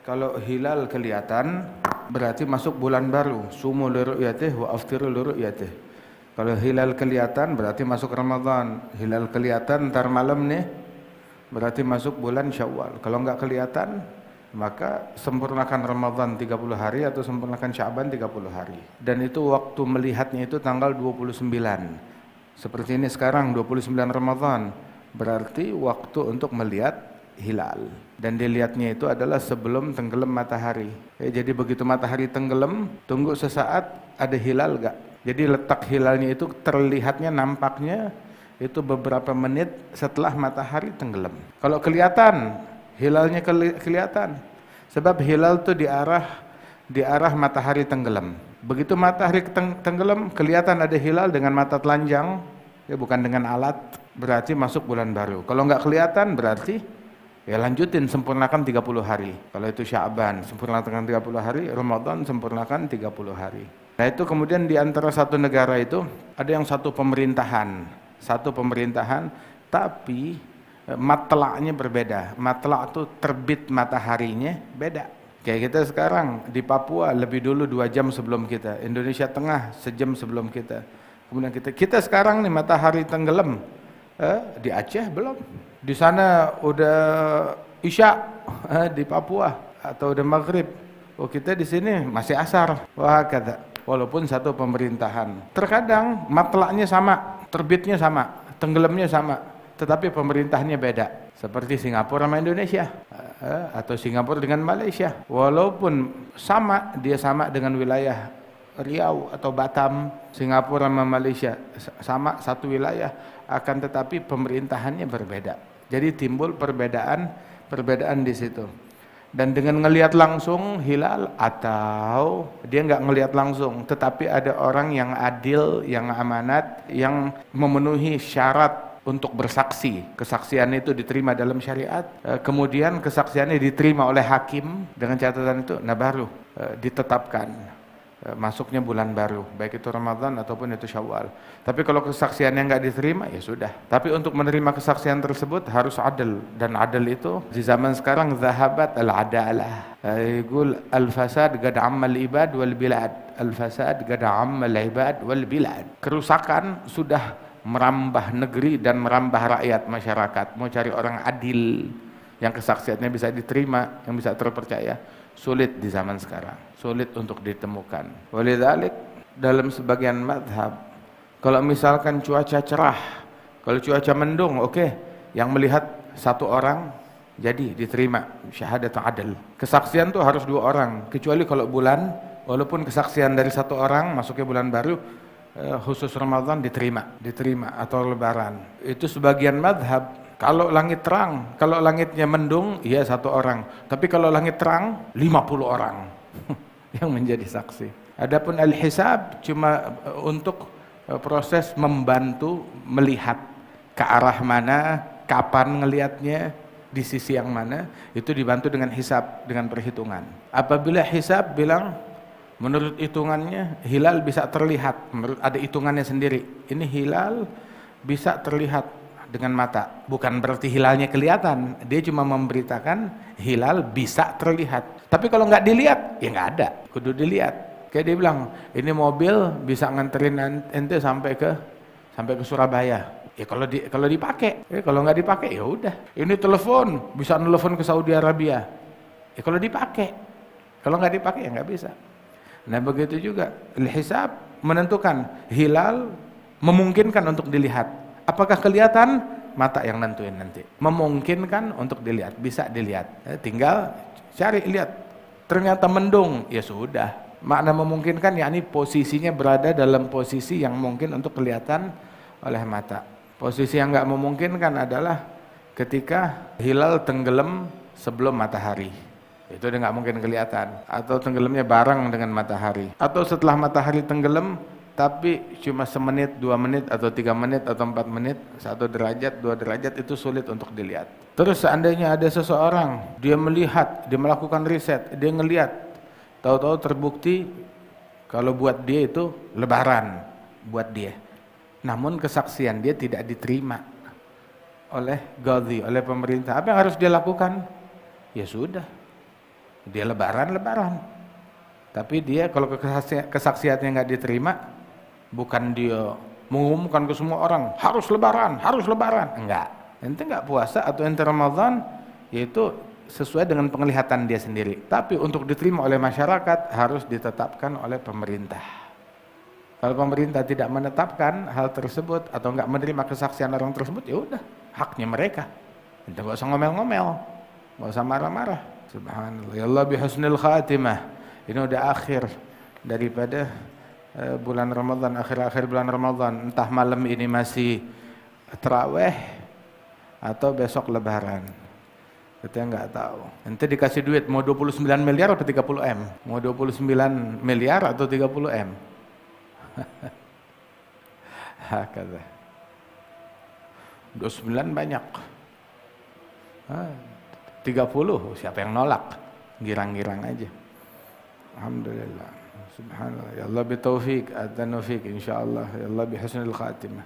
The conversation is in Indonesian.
Kalau hilal kelihatan berarti masuk bulan baru. Sumu li ru'yatih wa aftiru li ru'yatih. Kalau hilal kelihatan berarti masuk Ramadan. Hilal kelihatan ntar malam nih berarti masuk bulan Syawal. Kalau enggak kelihatan maka sempurnakan Ramadan 30 hari atau sempurnakan Sya'ban 30 hari. Dan itu waktu melihatnya itu tanggal 29. Seperti ini sekarang 29 Ramadan. Berarti waktu untuk melihat hilal, dan dilihatnya itu adalah sebelum tenggelam matahari. Jadi begitu matahari tenggelam, tunggu sesaat ada hilal gak? Jadi letak hilalnya itu terlihatnya, nampaknya itu beberapa menit setelah matahari tenggelam. Kalau kelihatan, hilalnya kelihatan. Sebab hilal itu di arah matahari tenggelam. Begitu matahari tenggelam, kelihatan ada hilal dengan mata telanjang, ya bukan dengan alat, berarti masuk bulan baru. Kalau nggak kelihatan berarti ya lanjutin, sempurnakan 30 hari. Kalau itu Sya'ban, sempurnakan 30 hari, Ramadan sempurnakan 30 hari. Nah itu kemudian di antara satu negara itu ada yang satu pemerintahan, tapi matla'nya berbeda. Matla' itu terbit mataharinya beda. Kayak kita sekarang di Papua lebih dulu 2 jam sebelum kita, Indonesia Tengah sejam sebelum kita. Kemudian kita sekarang nih matahari tenggelam, di Aceh belum. Di sana udah Isya di Papua atau udah Maghrib. Oh kita di sini masih asar. Wah kata, walaupun satu pemerintahan. Terkadang matlaknya sama, terbitnya sama, tenggelamnya sama, tetapi pemerintahnya beda. Seperti Singapura sama Indonesia, atau Singapura dengan Malaysia. Walaupun sama, dia sama dengan wilayah Riau atau Batam, Singapura sama Malaysia sama satu wilayah, akan tetapi pemerintahannya berbeda. Jadi timbul perbedaan di situ. Dan dengan ngelihat langsung hilal atau dia nggak ngelihat langsung, tetapi ada orang yang adil, yang amanat, yang memenuhi syarat untuk bersaksi. Kesaksian itu diterima dalam syariat, kemudian kesaksiannya diterima oleh hakim dengan catatan itu, nah baru ditetapkan masuknya bulan baru, baik itu Ramadan ataupun itu Syawal. Tapi kalau kesaksiannya nggak diterima, ya sudah. Tapi untuk menerima kesaksian tersebut harus adil, dan adil itu di zaman sekarang zahabat al-adalah. Yaqul al-fasad qad amma al-ibad wal bilad. Al-fasad qad amma al-ibad wal bilad. Kerusakan sudah merambah negeri dan merambah rakyat masyarakat. Mau cari orang adil yang kesaksiannya bisa diterima, yang bisa terpercaya, sulit di zaman sekarang, sulit untuk ditemukan. Walidzalik dalam sebagian madhab, kalau misalkan cuaca cerah, kalau cuaca mendung, oke, yang melihat satu orang jadi diterima syahadat adil. Kesaksian tuh harus 2 orang, kecuali kalau bulan, walaupun kesaksian dari 1 orang masuknya bulan baru, khusus Ramadan diterima atau lebaran. Itu sebagian madhab. Kalau langit terang, kalau langitnya mendung, iya 1 orang. Tapi kalau langit terang, 50 orang yang menjadi saksi. Adapun al-hisab cuma untuk proses membantu melihat ke arah mana, kapan ngelihatnya, di sisi yang mana, itu dibantu dengan hisab, dengan perhitungan. Apabila hisab bilang, menurut hitungannya, hilal bisa terlihat, menurut ada hitungannya sendiri. Ini hilal bisa terlihat dengan mata, bukan berarti hilalnya kelihatan, dia cuma memberitakan hilal bisa terlihat. Tapi kalau nggak dilihat, ya nggak ada, kudu dilihat. Kayak dia bilang, ini mobil bisa nganterin ente sampai ke Surabaya. Ya kalau dipakai, kalau nggak dipakai ya udah. Ini telepon bisa nelfon ke Saudi Arabia. Ya kalau dipakai, kalau nggak dipakai ya nggak bisa. Nah begitu juga, hisab menentukan hilal memungkinkan untuk dilihat. Apakah kelihatan? Mata yang nentuin nanti. Memungkinkan untuk dilihat, bisa dilihat. Tinggal cari, lihat. Ternyata mendung, ya sudah. Makna memungkinkan, yakni posisinya berada dalam posisi yang mungkin untuk kelihatan oleh mata. Posisi yang nggak memungkinkan adalah ketika hilal tenggelam sebelum matahari. Itu udah nggak mungkin kelihatan. Atau tenggelamnya bareng dengan matahari. Atau setelah matahari tenggelam, tapi cuma semenit, 2 menit, atau 3 menit, atau 4 menit, 1 derajat, 2 derajat, itu sulit untuk dilihat. Terus seandainya ada seseorang, dia melihat, dia melakukan riset, dia ngelihat, tahu-tahu terbukti kalau buat dia itu lebaran, buat dia. Namun kesaksian dia tidak diterima oleh Qadhi, oleh pemerintah. Apa yang harus dia lakukan? Ya sudah, Dia lebaran. Tapi dia kalau kesaksiannya nggak diterima, bukan dia mengumumkan ke semua orang harus lebaran. Enggak. Ente nggak puasa atau ente Ramadan, yaitu sesuai dengan penglihatan dia sendiri. Tapi untuk diterima oleh masyarakat harus ditetapkan oleh pemerintah. Kalau pemerintah tidak menetapkan hal tersebut atau nggak menerima kesaksian orang tersebut, ya udah haknya mereka. Ente nggak usah ngomel-ngomel, nggak usah marah-marah. Subhanallah. Ya Allah bihusnil khatimah. Ini udah akhir daripada bulan Ramadan, akhir-akhir bulan Ramadan. Entah malam ini masih tarawih atau besok lebaran. Kita nggak tahu. Nanti dikasih duit mau 29 miliar atau 30 M? Mau 29 miliar atau 30 M? Hakata. 29 banyak. 30 siapa yang nolak? Girang-girang aja. Alhamdulillah. Subhanallah. Ya Allah bitaufik, adzanu fik insyaallah. Ya Allah bihusnil khatimah.